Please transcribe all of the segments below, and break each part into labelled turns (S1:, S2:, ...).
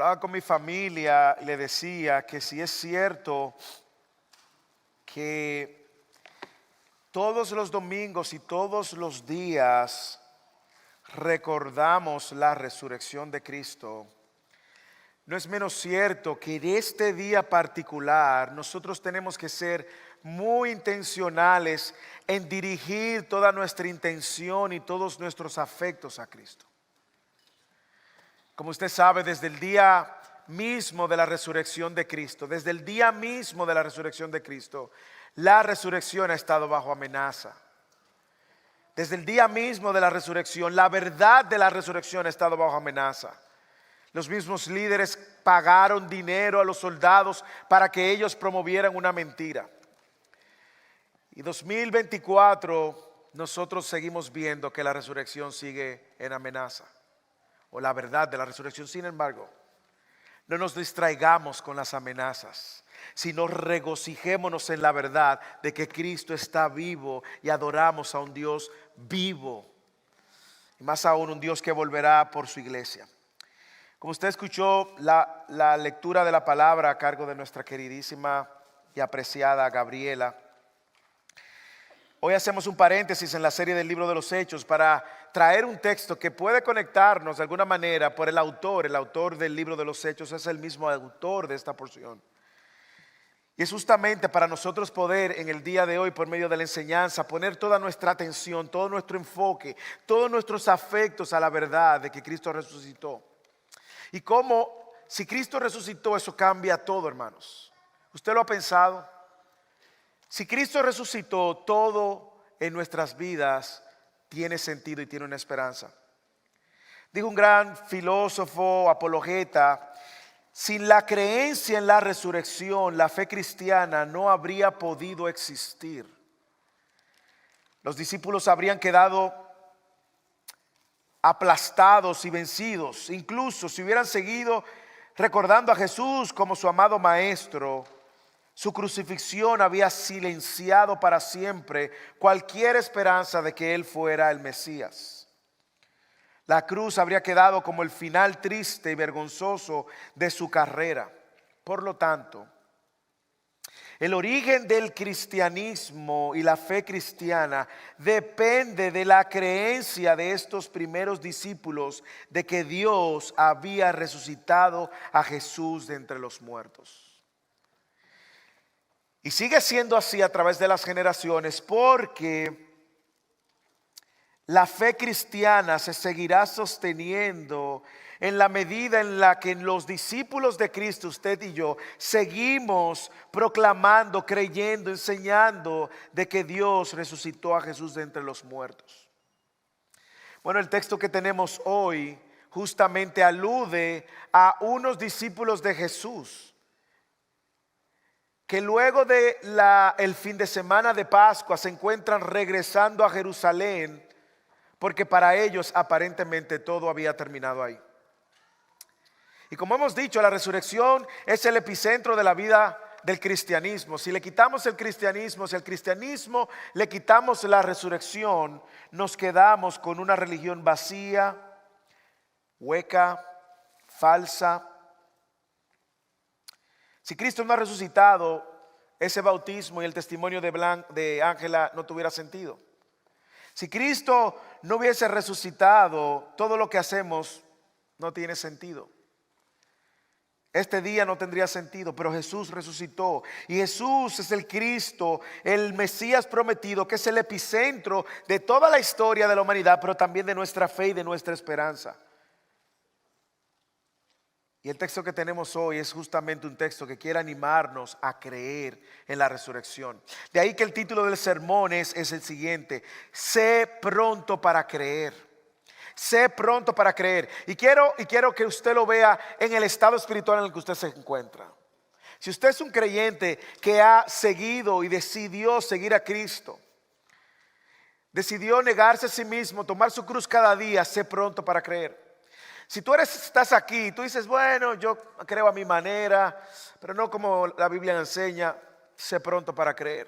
S1: Hablaba con mi familia y le decía que si es cierto que todos los domingos y todos los días recordamos la resurrección de Cristo, no es menos cierto que en este día particular nosotros tenemos que ser muy intencionales en dirigir toda nuestra intención y todos nuestros afectos a Cristo. Como usted sabe, desde el día mismo de la resurrección de Cristo, desde el día mismo de la resurrección de Cristo, la resurrección ha estado bajo amenaza. Desde el día mismo de la resurrección, la verdad de la resurrección ha estado bajo amenaza. Los mismos líderes pagaron dinero a los soldados para que ellos promovieran una mentira. Y 2024 nosotros seguimos viendo que la resurrección sigue en amenaza, o la verdad de la resurrección. Sin embargo, no nos distraigamos con las amenazas, sino regocijémonos en la verdad de que Cristo está vivo y adoramos a un Dios vivo, y más aún un Dios que volverá por su iglesia. Como usted escuchó la lectura de la palabra a cargo de nuestra queridísima y apreciada Gabriela, hoy hacemos un paréntesis en la serie del libro de los Hechos para traer un texto que puede conectarnos de alguna manera por el autor del libro de los Hechos es el mismo autor de esta porción. Y es justamente para nosotros poder en el día de hoy, por medio de la enseñanza, poner toda nuestra atención, todo nuestro enfoque, todos nuestros afectos a la verdad de que Cristo resucitó. Y cómo, si Cristo resucitó, eso cambia todo, hermanos. ¿Usted lo ha pensado? Si Cristo resucitó, todo en nuestras vidas tiene sentido y tiene una esperanza. Dijo un gran filósofo, apologeta: sin la creencia en la resurrección, la fe cristiana no habría podido existir. Los discípulos habrían quedado aplastados y vencidos. Incluso si hubieran seguido recordando a Jesús como su amado maestro, su crucifixión había silenciado para siempre cualquier esperanza de que Él fuera el Mesías. La cruz habría quedado como el final triste y vergonzoso de su carrera. Por lo tanto, el origen del cristianismo y la fe cristiana depende de la creencia de estos primeros discípulos de que Dios había resucitado a Jesús de entre los muertos. Y sigue siendo así a través de las generaciones, porque la fe cristiana se seguirá sosteniendo en la medida en la que los discípulos de Cristo, usted y yo, seguimos proclamando, creyendo, enseñando de que Dios resucitó a Jesús de entre los muertos. Bueno, el texto que tenemos hoy justamente alude a unos discípulos de Jesús que luego de el fin de semana de Pascua se encuentran regresando a Jerusalén, porque para ellos aparentemente todo había terminado ahí. Y como hemos dicho, la resurrección es el epicentro de la vida del cristianismo. Si le quitamos el cristianismo, si al cristianismo le quitamos la resurrección, nos quedamos con una religión vacía, hueca, falsa. Si Cristo no ha resucitado, ese bautismo y el testimonio de Ángela no tuviera sentido. Si Cristo no hubiese resucitado, todo lo que hacemos no tiene sentido. Este día no tendría sentido, pero Jesús resucitó. Y Jesús es el Cristo, el Mesías prometido, que es el epicentro de toda la historia de la humanidad, pero también de nuestra fe y de nuestra esperanza. Y el texto que tenemos hoy es justamente un texto que quiere animarnos a creer en la resurrección. De ahí que el título del sermón es el siguiente: sé pronto para creer. Sé pronto para creer. Y quiero que usted lo vea en el estado espiritual en el que usted se encuentra. Si usted es un creyente que ha seguido y decidió seguir a Cristo, decidió negarse a sí mismo, tomar su cruz cada día, sé pronto para creer. Si tú estás aquí y tú dices, bueno, yo creo a mi manera, pero no como la Biblia enseña, sé pronto para creer.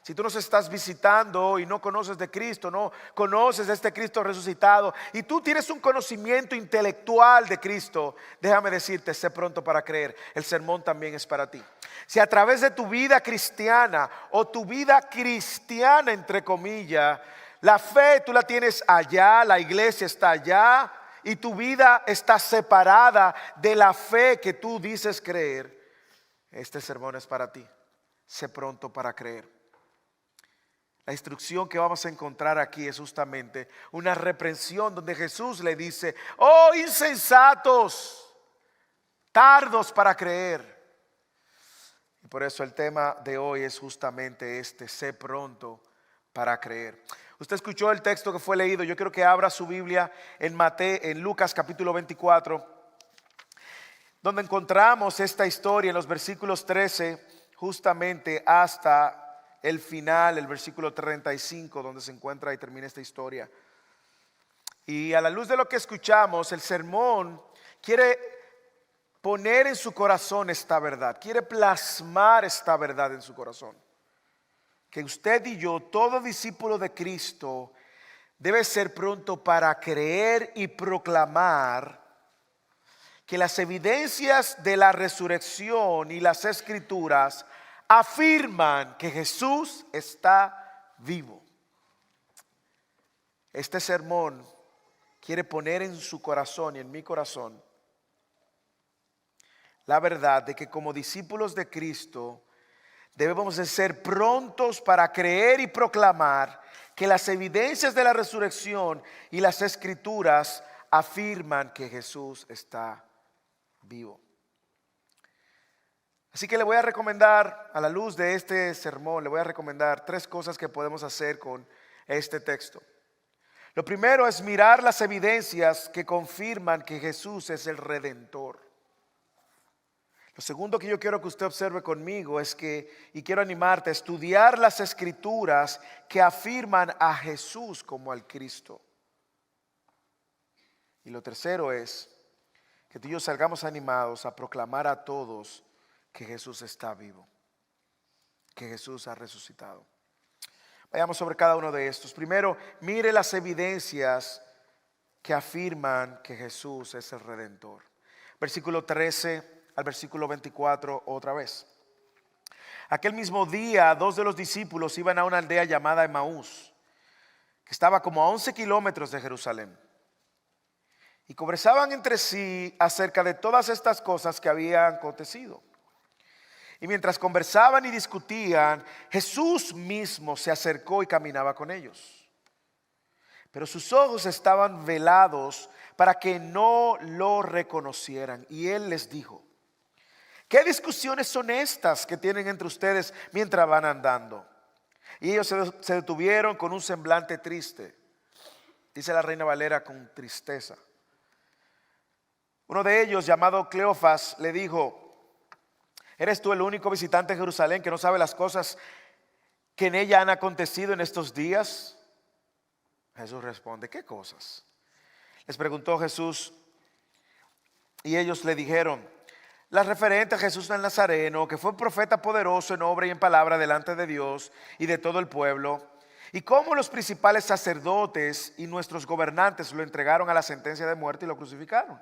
S1: Si tú nos estás visitando y no conoces de Cristo, no conoces de este Cristo resucitado, y tú tienes un conocimiento intelectual de Cristo, déjame decirte, sé pronto para creer. El sermón también es para ti. Si a través de tu vida cristiana o tu vida cristiana, entre comillas, la fe tú la tienes allá, la iglesia está allá, y tu vida está separada de la fe que tú dices creer, este sermón es para ti. Sé pronto para creer. La instrucción que vamos a encontrar aquí es justamente una reprensión donde Jesús le dice: oh insensatos, tardos para creer. Y por eso el tema de hoy es justamente este: sé pronto para creer. Usted escuchó el texto que fue leído. Yo quiero que abra su Biblia en Lucas capítulo 24, donde encontramos esta historia en los versículos 13 justamente hasta el final, el versículo 35, donde se encuentra y termina esta historia. Y a la luz de lo que escuchamos, el sermón quiere poner en su corazón esta verdad, quiere plasmar esta verdad en su corazón. Que usted y yo, todo discípulo de Cristo, debe ser pronto para creer y proclamar que las evidencias de la resurrección y las escrituras afirman que Jesús está vivo. Este sermón quiere poner en su corazón y en mi corazón la verdad de que como discípulos de Cristo debemos de ser prontos para creer y proclamar que las evidencias de la resurrección y las escrituras afirman que Jesús está vivo. Así que le voy a recomendar, a la luz de este sermón, le voy a recomendar 3 cosas que podemos hacer con este texto. Lo primero es mirar las evidencias que confirman que Jesús es el Redentor. Lo segundo que yo quiero que usted observe conmigo es que, y quiero animarte a estudiar las escrituras que afirman a Jesús como al Cristo. Y lo tercero es que tú y yo salgamos animados a proclamar a todos que Jesús está vivo, que Jesús ha resucitado. Vayamos sobre cada uno de estos. Primero, mire las evidencias que afirman que Jesús es el Redentor. Versículo 13 al versículo 24 otra vez. Aquel mismo día 2 de los discípulos iban a una aldea llamada Emaús, que estaba como a 11 kilómetros de Jerusalén. Y conversaban entre sí acerca de todas estas cosas que habían acontecido. Y mientras conversaban y discutían, Jesús mismo se acercó y caminaba con ellos. Pero sus ojos estaban velados para que no lo reconocieran. Y él les dijo: ¿qué discusiones son estas que tienen entre ustedes mientras van andando? Y ellos se detuvieron con un semblante triste. Dice la Reina Valera: con tristeza. Uno de ellos, llamado Cleofas, le dijo: ¿eres tú el único visitante en Jerusalén que no sabe las cosas que en ella han acontecido en estos días? Jesús responde: ¿qué cosas? Les preguntó Jesús, y ellos le dijeron: las referentes a Jesús el Nazareno, que fue un profeta poderoso en obra y en palabra delante de Dios y de todo el pueblo, y cómo los principales sacerdotes y nuestros gobernantes lo entregaron a la sentencia de muerte y lo crucificaron.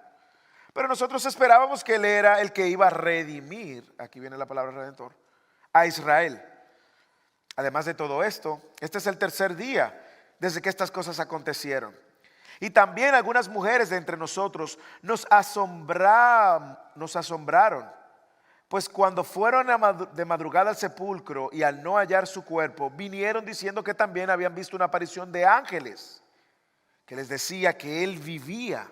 S1: Pero nosotros esperábamos que él era el que iba a redimir, aquí viene la palabra redentor, a Israel. Además de todo esto, este es el tercer día desde que estas cosas acontecieron. Y también algunas mujeres de entre nosotros nos asombraron, pues cuando fueron de madrugada al sepulcro y al no hallar su cuerpo, vinieron diciendo que también habían visto una aparición de ángeles que les decía que él vivía.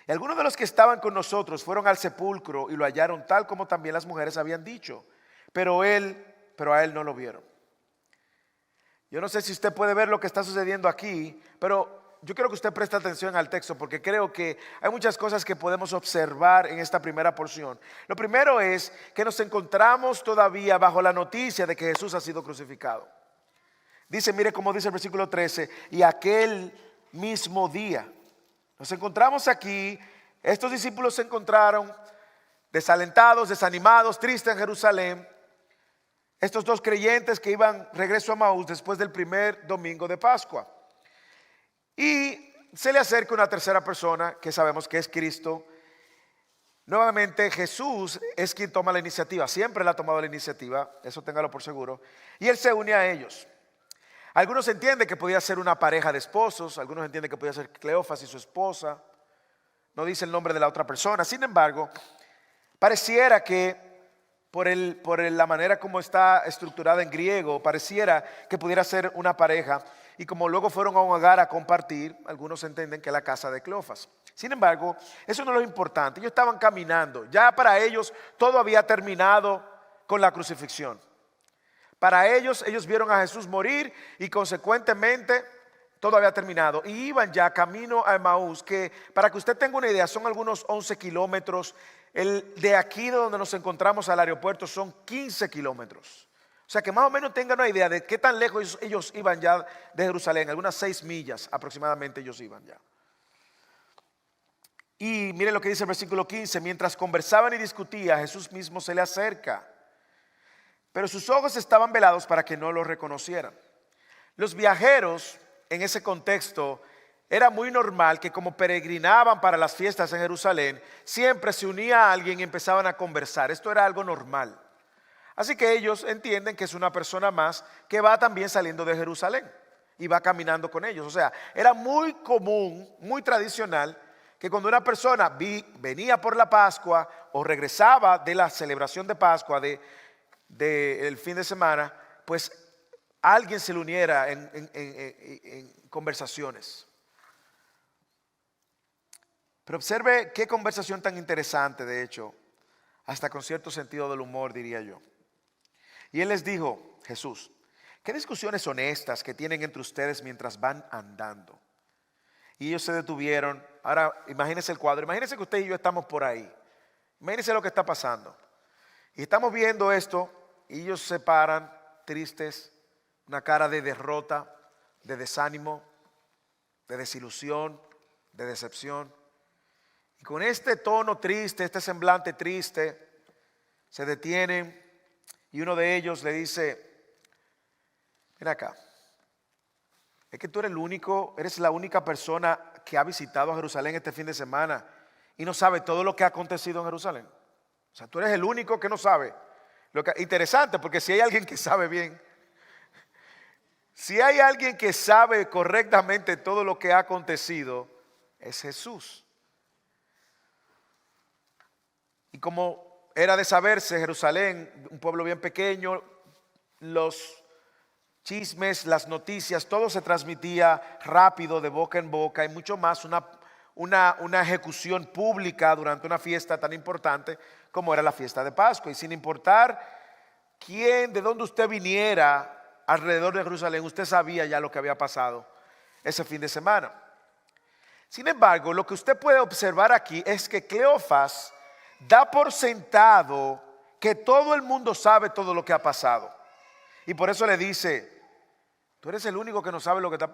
S1: Y algunos de los que estaban con nosotros fueron al sepulcro y lo hallaron tal como también las mujeres habían dicho, pero a él no lo vieron. Yo no sé si usted puede ver lo que está sucediendo aquí, pero yo quiero que usted preste atención al texto, porque creo que hay muchas cosas que podemos observar en esta primera porción. Lo primero es que nos encontramos todavía bajo la noticia de que Jesús ha sido crucificado. Dice, mire cómo dice el versículo 13, y aquel mismo día. Nos encontramos aquí, estos discípulos se encontraron desalentados, desanimados, tristes en Jerusalén. Estos dos creyentes que iban regreso a Maús después del primer domingo de Pascua. Y se le acerca una tercera persona que sabemos que es Cristo. Nuevamente Jesús es quien toma la iniciativa, siempre él ha tomado la iniciativa, eso téngalo por seguro. Y él se une a ellos. Algunos entienden que podía ser una pareja de esposos, algunos entienden que podía ser Cleofas y su esposa. No dice el nombre de la otra persona. Sin embargo, pareciera que por la manera como está estructurada en griego, pareciera que pudiera ser una pareja. Y como luego fueron a un hogar a compartir, algunos entienden que es la casa de Cleofas. Sin embargo, eso no es lo importante. Ellos estaban caminando. Ya para ellos todo había terminado con la crucifixión. Para ellos vieron a Jesús morir y consecuentemente todo había terminado. Y iban ya camino a Emaús, que para que usted tenga una idea son algunos 11 kilómetros. De aquí de donde nos encontramos al aeropuerto son 15 kilómetros. O sea que más o menos tengan una idea de qué tan lejos ellos iban ya de Jerusalén. Algunas 6 millas aproximadamente ellos iban ya. Y miren lo que dice el versículo 15. Mientras conversaban y discutían, Jesús mismo se le acerca. Pero sus ojos estaban velados para que no lo reconocieran. Los viajeros en ese contexto era muy normal que como peregrinaban para las fiestas en Jerusalén, siempre se unía a alguien y empezaban a conversar. Esto era algo normal. Así que ellos entienden que es una persona más que va también saliendo de Jerusalén y va caminando con ellos. O sea, era muy común, muy tradicional, que cuando una persona venía por la Pascua o regresaba de la celebración de Pascua del fin de semana, pues alguien se le uniera en conversaciones. Pero observe qué conversación tan interesante, de hecho, hasta con cierto sentido del humor, diría yo. Y él les dijo, Jesús, ¿qué discusiones son estas que tienen entre ustedes mientras van andando? Y ellos se detuvieron. Ahora imagínense el cuadro, imagínense que usted y yo estamos por ahí. Imagínense lo que está pasando. Y estamos viendo esto y ellos se paran tristes, una cara de derrota, de desánimo, de desilusión, de decepción. Y con este tono triste, este semblante triste, se detienen y uno de ellos le dice, ven acá, es que tú eres la única persona que ha visitado a Jerusalén este fin de semana y no sabe todo lo que ha acontecido en Jerusalén. O sea, tú eres el único que no sabe. Interesante, porque si hay alguien que sabe bien, si hay alguien que sabe correctamente todo lo que ha acontecido, es Jesús. Y como era de saberse, Jerusalén, un pueblo bien pequeño, los chismes, las noticias, todo se transmitía rápido de boca en boca y mucho más una ejecución pública durante una fiesta tan importante como era la fiesta de Pascua. Y sin importar de dónde usted viniera alrededor de Jerusalén, usted sabía ya lo que había pasado ese fin de semana. Sin embargo, lo que usted puede observar aquí es que Cleofas da por sentado que todo el mundo sabe todo lo que ha pasado. Y por eso le dice, tú eres el único que no sabe lo que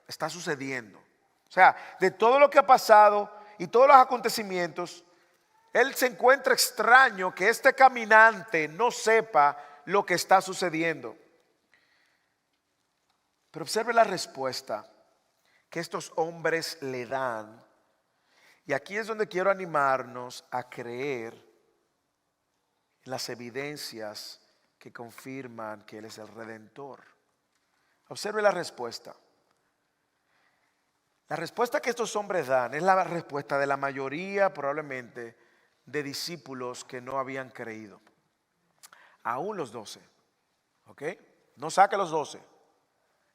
S1: está sucediendo. O sea, de todo lo que ha pasado y todos los acontecimientos, él se encuentra extraño que este caminante no sepa lo que está sucediendo. Pero observe la respuesta que estos hombres le dan. Y aquí es donde quiero animarnos a creer en las evidencias que confirman que Él es el Redentor. Observe la respuesta. La respuesta que estos hombres dan es la respuesta de la mayoría probablemente de discípulos que no habían creído. Aún los 12. ¿Ok? No saque los 12.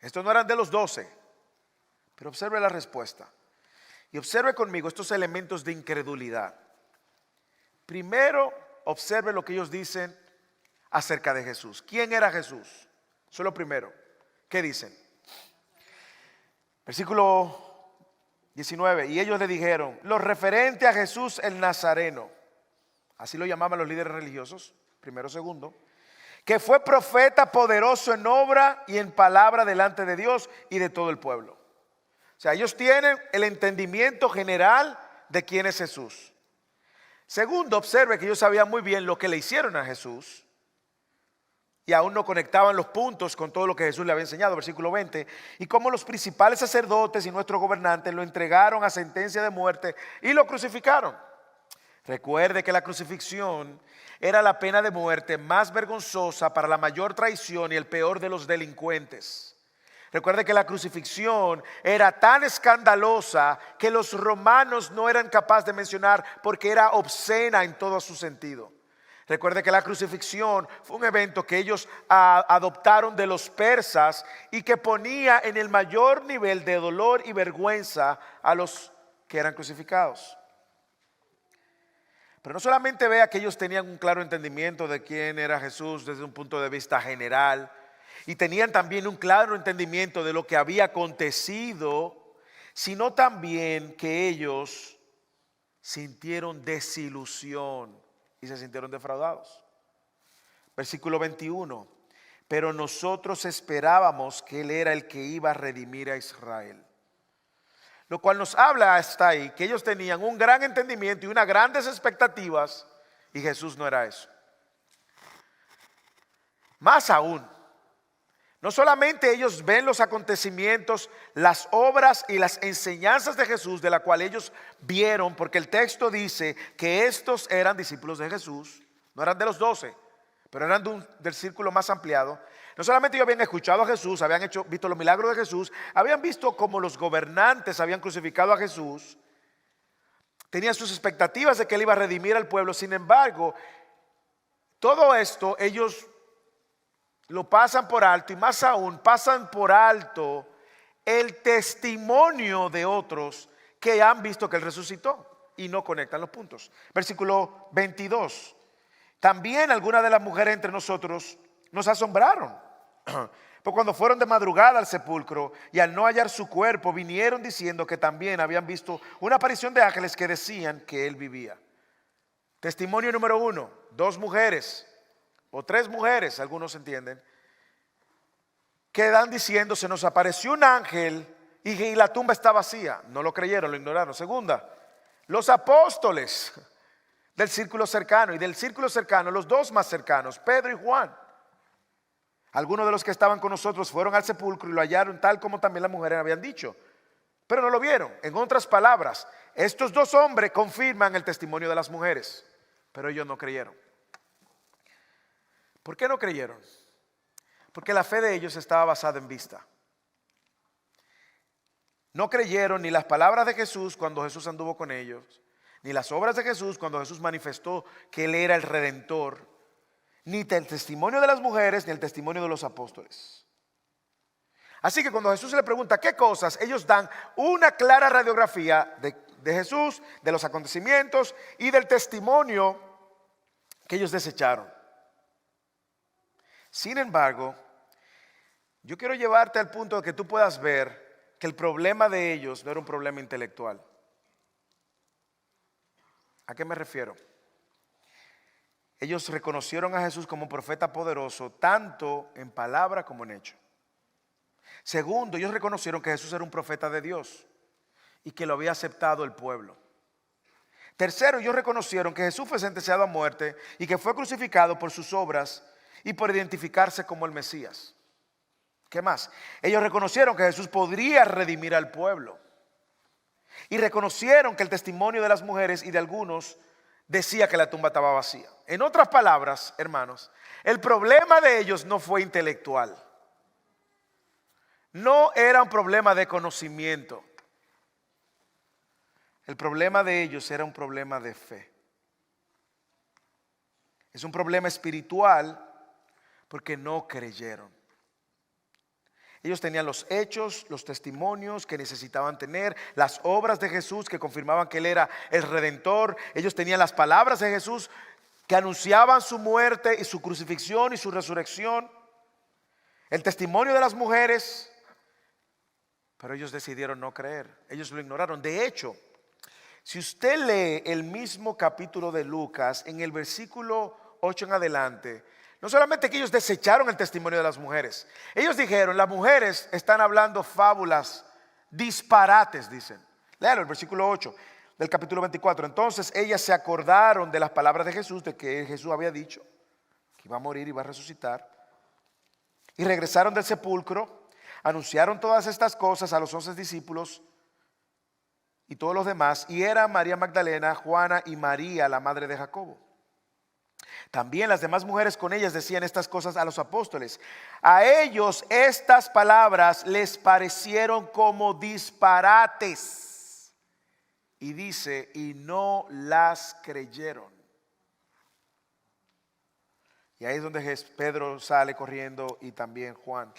S1: Estos no eran de los 12. Pero observe la respuesta. Y observe conmigo estos elementos de incredulidad. Primero, observe lo que ellos dicen acerca de Jesús. ¿Quién era Jesús? Eso es lo primero. ¿Qué dicen? Versículo 19. Y ellos le dijeron, lo referente a Jesús el Nazareno, así lo llamaban los líderes religiosos, primero, segundo, que fue profeta poderoso en obra y en palabra delante de Dios y de todo el pueblo. O sea, ellos tienen el entendimiento general de quién es Jesús. Segundo, observe que ellos sabían muy bien lo que le hicieron a Jesús. y aún no conectaban los puntos con todo lo que Jesús le había enseñado, versículo 20, y como los principales sacerdotes y nuestros gobernantes lo entregaron a sentencia de muerte y lo crucificaron. Recuerde que la crucifixión era la pena de muerte más vergonzosa para la mayor traición y el peor de los delincuentes. Recuerde que la crucifixión era tan escandalosa que los romanos no eran capaces de mencionar porque era obscena en todo su sentido. Recuerde que la crucifixión fue un evento que ellos adoptaron de los persas y que ponía en el mayor nivel de dolor y vergüenza a los que eran crucificados. Pero no solamente vea que ellos tenían un claro entendimiento de quién era Jesús desde un punto de vista general, y tenían también un claro entendimiento de lo que había acontecido, sino también que ellos sintieron desilusión y se sintieron defraudados. Versículo 21. Pero nosotros esperábamos que Él era el que iba a redimir a Israel. Lo cual nos habla hasta ahí que ellos tenían un gran entendimiento y unas grandes expectativas, y Jesús no era eso. Más aún, no solamente ellos ven los acontecimientos, las obras y las enseñanzas de Jesús, de la cual ellos vieron, porque el texto dice que estos eran discípulos de Jesús, no eran de los 12, pero eran del círculo más ampliado. No solamente ellos habían escuchado a Jesús, habían visto los milagros de Jesús, habían visto cómo los gobernantes habían crucificado a Jesús, tenían sus expectativas de que Él iba a redimir al pueblo. Sin embargo, todo esto ellos lo pasan por alto, y más aún pasan por alto el testimonio de otros que han visto que Él resucitó y no conectan los puntos. Versículo 22. También algunas de las mujeres entre nosotros nos asombraron, porque cuando fueron de madrugada al sepulcro y al no hallar su cuerpo, vinieron diciendo que también habían visto una aparición de ángeles que decían que Él vivía. Testimonio número 1, 2 mujeres o 3 mujeres, algunos entienden, quedan diciendo: se nos apareció un ángel y la tumba está vacía. No lo creyeron, lo ignoraron. Segunda, los apóstoles del círculo cercano, y del círculo cercano los 2 más cercanos, Pedro y Juan. Algunos de los que estaban con nosotros fueron al sepulcro y lo hallaron tal como también las mujeres habían dicho, pero no lo vieron. En otras palabras, estos 2 hombres confirman el testimonio de las mujeres, pero ellos no creyeron. ¿Por qué no creyeron? Porque la fe de ellos estaba basada en vista. No creyeron ni las palabras de Jesús cuando Jesús anduvo con ellos, ni las obras de Jesús cuando Jesús manifestó que Él era el Redentor, ni el testimonio de las mujeres, ni el testimonio de los apóstoles. Así que cuando Jesús le pregunta qué cosas, ellos dan una clara radiografía de Jesús, de los acontecimientos y del testimonio que ellos desecharon. Sin embargo, yo quiero llevarte al punto de que tú puedas ver que el problema de ellos no era un problema intelectual. ¿A qué me refiero? Ellos reconocieron a Jesús como un profeta poderoso, tanto en palabra como en hecho. Segundo, ellos reconocieron que Jesús era un profeta de Dios y que lo había aceptado el pueblo. Tercero, ellos reconocieron que Jesús fue sentenciado a muerte y que fue crucificado por sus obras y por identificarse como el Mesías. ¿Qué más? Ellos reconocieron que Jesús podría redimir al pueblo. Y reconocieron que el testimonio de las mujeres y de algunos decía que la tumba estaba vacía. En otras palabras, hermanos, el problema de ellos no fue intelectual. No era un problema de conocimiento. El problema de ellos era un problema de fe. Es un problema espiritual porque no creyeron. Ellos tenían los hechos, los testimonios que necesitaban tener, las obras de Jesús que confirmaban que Él era el Redentor. Ellos tenían las palabras de Jesús que anunciaban su muerte y su crucifixión y su resurrección. El testimonio de las mujeres, pero ellos decidieron no creer. Ellos lo ignoraron. De hecho, si usted lee el mismo capítulo de Lucas, en el versículo 8 en adelante, no solamente que ellos desecharon el testimonio de las mujeres, ellos dijeron: las mujeres están hablando fábulas, disparates, dicen. Léalo, el versículo 8 del capítulo 24. Entonces ellas se acordaron de las palabras de Jesús, de que Jesús había dicho que iba a morir y iba a resucitar. Y regresaron del sepulcro, anunciaron todas estas cosas a los 11 discípulos y todos los demás, y eran María Magdalena, Juana y María, la madre de Jacobo. También las demás mujeres con ellas decían estas cosas a los apóstoles. A ellos estas palabras les parecieron como disparates. Y dice, y no las creyeron. Y ahí es donde Pedro sale corriendo y también Juan.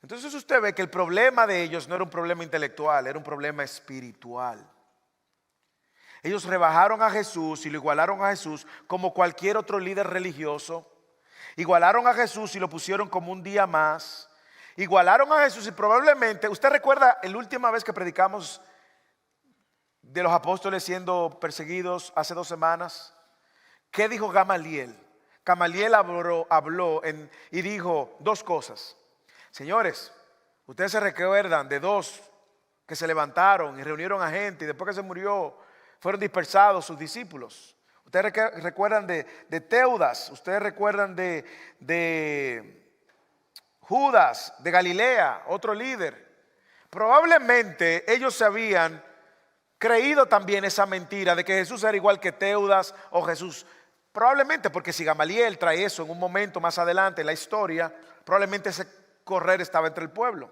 S1: Entonces usted ve que el problema de ellos no era un problema intelectual, era un problema espiritual. Ellos rebajaron a Jesús y lo igualaron a Jesús como cualquier otro líder religioso. Igualaron a Jesús y lo pusieron como un día más. Igualaron a Jesús y probablemente, usted recuerda la última vez que predicamos de los apóstoles siendo perseguidos hace 2 semanas. ¿Qué dijo Gamaliel? Gamaliel habló y dijo 2 cosas. Señores, ustedes se recuerdan de 2 que se levantaron y reunieron a gente y después que se murió fueron dispersados sus discípulos. Ustedes recuerdan de Teudas, ustedes recuerdan de Judas de Galilea, otro líder. Probablemente ellos se habían creído también esa mentira de que Jesús era igual que Teudas o Jesús. Probablemente porque si Gamaliel trae eso en un momento más adelante en la historia, probablemente ese correr estaba entre el pueblo.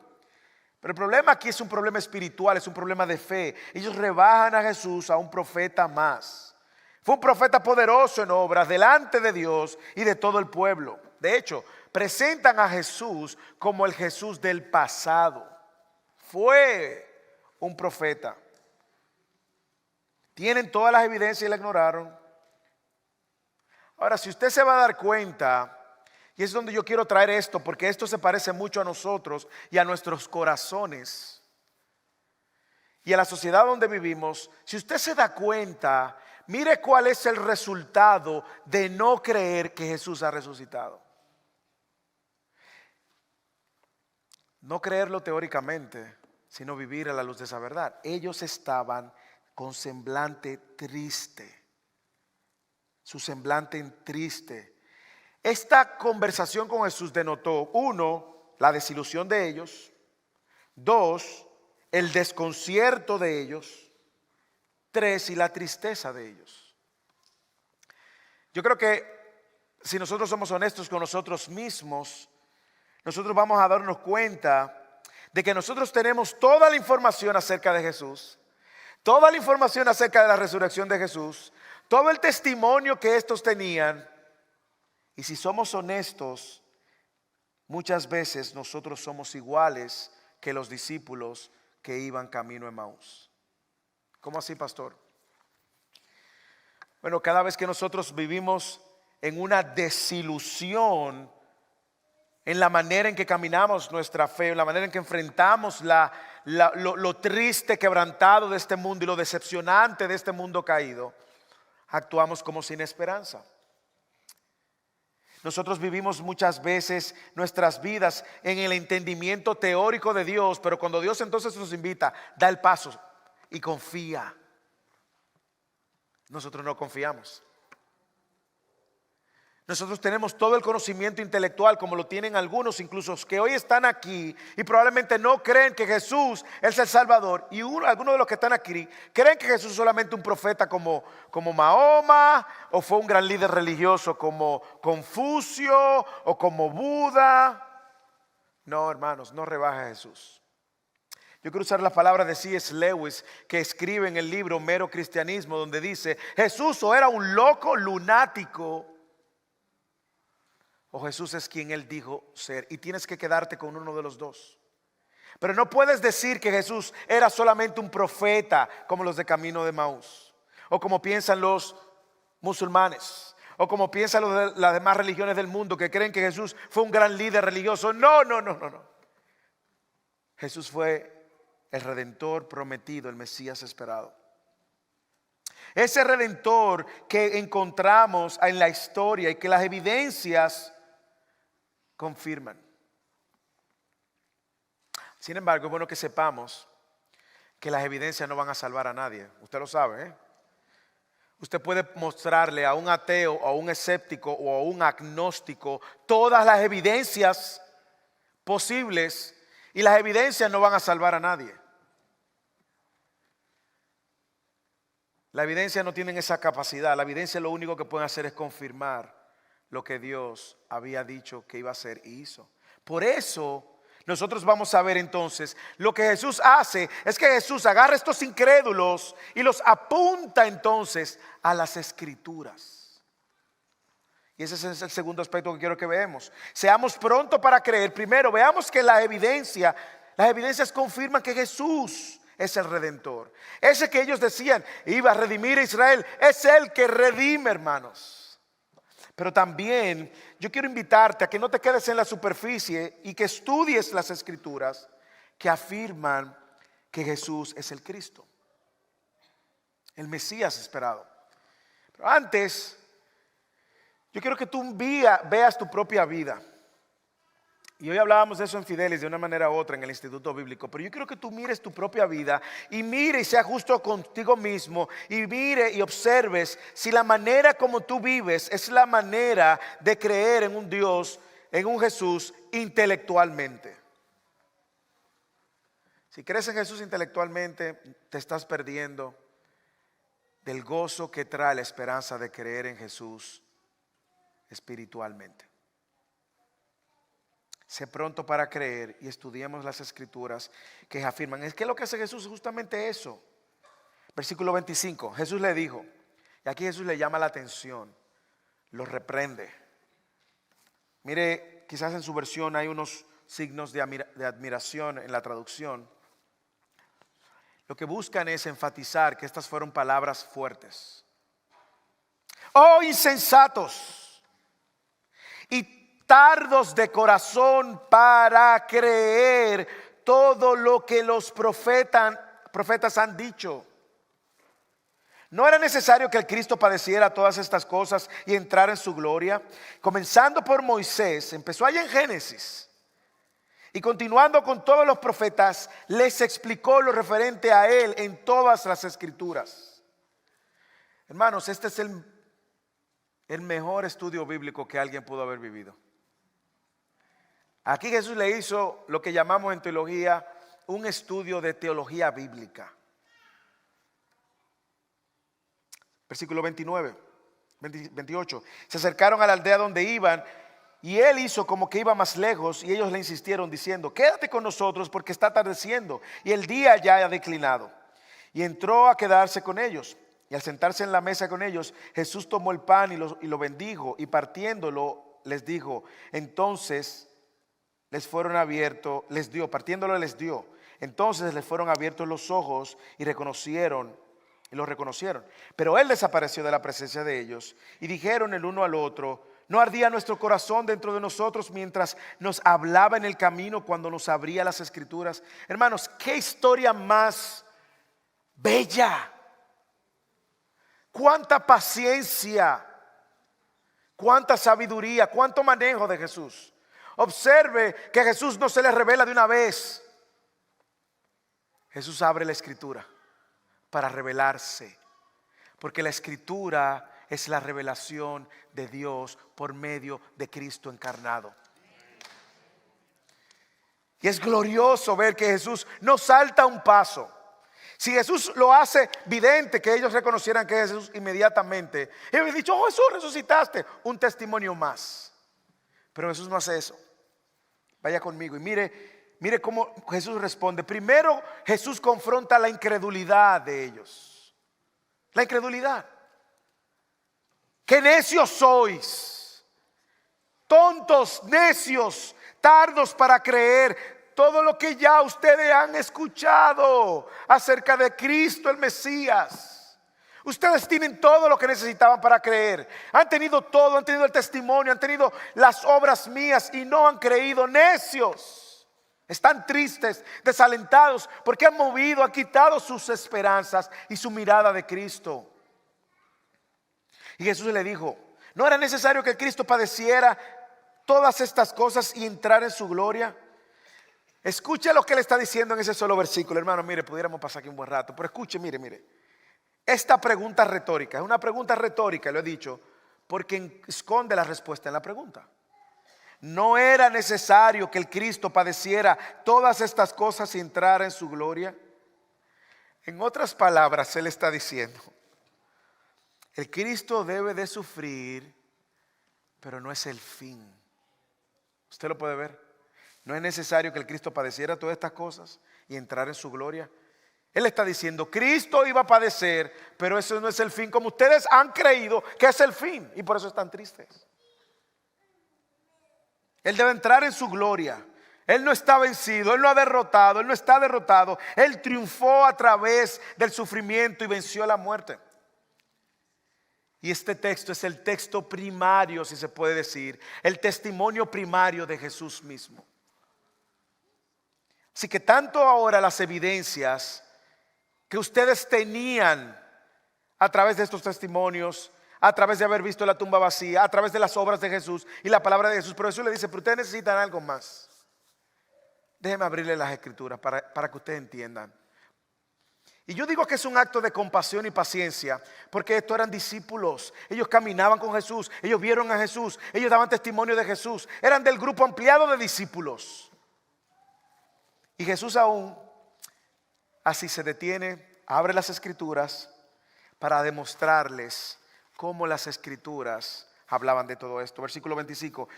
S1: Pero el problema aquí es un problema espiritual, es un problema de fe. Ellos rebajan a Jesús a un profeta más. Fue un profeta poderoso en obras delante de Dios y de todo el pueblo. De hecho, presentan a Jesús como el Jesús del pasado. Fue un profeta. Tienen todas las evidencias y la ignoraron. Ahora, si usted se va a dar cuenta, y es donde yo quiero traer esto, porque esto se parece mucho a nosotros y a nuestros corazones y a la sociedad donde vivimos. Si usted se da cuenta, mire cuál es el resultado de no creer que Jesús ha resucitado. No creerlo teóricamente, sino vivir a la luz de esa verdad. Ellos estaban con semblante triste. Su semblante triste. Esta conversación con Jesús denotó, 1, la desilusión de ellos. 2, el desconcierto de ellos. 3, y la tristeza de ellos. Yo creo que si nosotros somos honestos con nosotros mismos, nosotros vamos a darnos cuenta de que nosotros tenemos toda la información acerca de Jesús, toda la información acerca de la resurrección de Jesús, todo el testimonio que estos tenían. Y si somos honestos, muchas veces nosotros somos iguales que los discípulos que iban camino a Emaús. ¿Cómo así, pastor? Bueno, cada vez que nosotros vivimos en una desilusión en la manera en que caminamos nuestra fe, en la manera en que enfrentamos lo triste, quebrantado de este mundo y lo decepcionante de este mundo caído, actuamos como sin esperanza. Nosotros vivimos muchas veces nuestras vidas en el entendimiento teórico de Dios, pero cuando Dios entonces nos invita, da el paso y confía. Nosotros no confiamos. Nosotros tenemos todo el conocimiento intelectual como lo tienen algunos, incluso que hoy están aquí y probablemente no creen que Jesús es el Salvador. Y algunos de los que están aquí creen que Jesús es solamente un profeta como Mahoma, o fue un gran líder religioso como Confucio o como Buda. No, hermanos, no rebaja a Jesús. Yo quiero usar las palabras de C.S. Lewis, que escribe en el libro Mero Cristianismo, donde dice: Jesús o era un loco lunático, o Jesús es quien Él dijo ser, y tienes que quedarte con uno de los dos. Pero no puedes decir que Jesús era solamente un profeta como los de Camino de Emaús, o como piensan los musulmanes, o como piensan los de las demás religiones del mundo, que creen que Jesús fue un gran líder religioso. No. Jesús fue el Redentor prometido, el Mesías esperado. Ese Redentor que encontramos en la historia y que las evidencias confirman. Sin embargo, es bueno que sepamos que las evidencias no van a salvar a nadie. Usted lo sabe, ¿eh? Usted puede mostrarle a un ateo, o a un escéptico, o a un agnóstico todas las evidencias posibles y las evidencias no van a salvar a nadie. La evidencia no tienen esa capacidad. La evidencia lo único que pueden hacer es confirmar lo que Dios había dicho que iba a hacer y hizo. Por eso nosotros vamos a ver entonces lo que Jesús hace es que Jesús agarra a estos incrédulos y los apunta entonces a las Escrituras. Y ese es el segundo aspecto que quiero que veamos. Seamos pronto para creer. Primero, veamos que las evidencias confirman que Jesús es el Redentor. Ese que ellos decían iba a redimir a Israel, es el que redime, hermanos. Pero también yo quiero invitarte a que no te quedes en la superficie y que estudies las Escrituras que afirman que Jesús es el Cristo, el Mesías esperado. Pero antes, yo quiero que tú veas tu propia vida. Y hoy hablábamos de eso en Fidelis de una manera u otra en el Instituto Bíblico. Pero yo quiero que tú mires tu propia vida y mire y sea justo contigo mismo. Y mire y observes si la manera como tú vives es la manera de creer en un Dios, en un Jesús intelectualmente. Si crees en Jesús intelectualmente, te estás perdiendo del gozo que trae la esperanza de creer en Jesús espiritualmente. Sé pronto para creer y estudiemos las Escrituras que afirman. Es que lo que hace Jesús es justamente eso. Versículo 25, Jesús le dijo, y aquí Jesús le llama la atención, lo reprende. Mire, quizás en su versión hay unos signos de admiración en la traducción. Lo que buscan es enfatizar que estas fueron palabras fuertes. Oh insensatos y tardos de corazón para creer todo lo que los profetas han dicho. ¿No era necesario que el Cristo padeciera todas estas cosas y entrara en su gloria? Comenzando por Moisés, empezó allá en Génesis, y continuando con todos los profetas, les explicó lo referente a él en todas las Escrituras. Hermanos, este es el mejor estudio bíblico que alguien pudo haber vivido. Aquí Jesús le hizo lo que llamamos en teología un estudio de teología bíblica. Versículo 28. Se acercaron a la aldea donde iban y él hizo como que iba más lejos y ellos le insistieron diciendo, quédate con nosotros porque está atardeciendo y el día ya ha declinado. Y entró a quedarse con ellos. Y al sentarse en la mesa con ellos, Jesús tomó el pan y lo bendijo y partiéndolo les dijo, entonces les fueron abiertos, partiéndolo les dio. Entonces les fueron abiertos los ojos y lo reconocieron. Pero él desapareció de la presencia de ellos y dijeron el uno al otro, ¿no ardía nuestro corazón dentro de nosotros mientras nos hablaba en el camino cuando nos abría las Escrituras? Hermanos, qué historia más bella. Cuánta paciencia, cuánta sabiduría, cuánto manejo de Jesús. Observe que Jesús no se le revela de una vez. Jesús abre la Escritura para revelarse, porque la Escritura es la revelación de Dios por medio de Cristo encarnado. Y es glorioso ver que Jesús no salta un paso. Si Jesús lo hace evidente que ellos reconocieran que es Jesús inmediatamente, ellos han dicho, oh Jesús, resucitaste, un testimonio más. Pero Jesús no hace eso. Vaya conmigo y mire cómo Jesús responde. Primero Jesús confronta la incredulidad de ellos. La incredulidad. ¡Qué necios sois! Tontos, necios, tardos para creer todo lo que ya ustedes han escuchado acerca de Cristo el Mesías. Ustedes tienen todo lo que necesitaban para creer. Han tenido todo, han tenido el testimonio, han tenido las obras mías y no han creído. Necios. Están tristes, desalentados porque han quitado sus esperanzas y su mirada de Cristo. Y Jesús le dijo, ¿no era necesario que Cristo padeciera todas estas cosas y entrar en su gloria? Escuche lo que le está diciendo en ese solo versículo. Hermano, mire, pudiéramos pasar aquí un buen rato, pero escuche, mire. Esta pregunta retórica, es una pregunta retórica, lo he dicho, porque esconde la respuesta en la pregunta. ¿No era necesario que el Cristo padeciera todas estas cosas y entrara en su gloria? En otras palabras, Él está diciendo, el Cristo debe de sufrir, pero no es el fin. ¿Usted lo puede ver? No es necesario que el Cristo padeciera todas estas cosas y entrar en su gloria. Él está diciendo, Cristo iba a padecer, pero eso no es el fin, como ustedes han creído que es el fin, y por eso están tristes. Él debe entrar en su gloria. Él no está vencido, Él no ha derrotado, Él no está derrotado. Él triunfó a través del sufrimiento y venció la muerte. Y este texto es el texto primario, si se puede decir, el testimonio primario de Jesús mismo. Así que tanto ahora las evidencias que ustedes tenían a través de estos testimonios, a través de haber visto la tumba vacía, a través de las obras de Jesús y la palabra de Jesús, pero Jesús le dice, pero ustedes necesitan algo más. Déjenme abrirle las escrituras para que ustedes entiendan. Y yo digo que es un acto de compasión y paciencia, porque estos eran discípulos. Ellos caminaban con Jesús, ellos vieron a Jesús, ellos daban testimonio de Jesús. Eran del grupo ampliado de discípulos. Y Jesús aún así se detiene, abre las escrituras para demostrarles cómo las escrituras hablaban de todo esto. Versículo 25.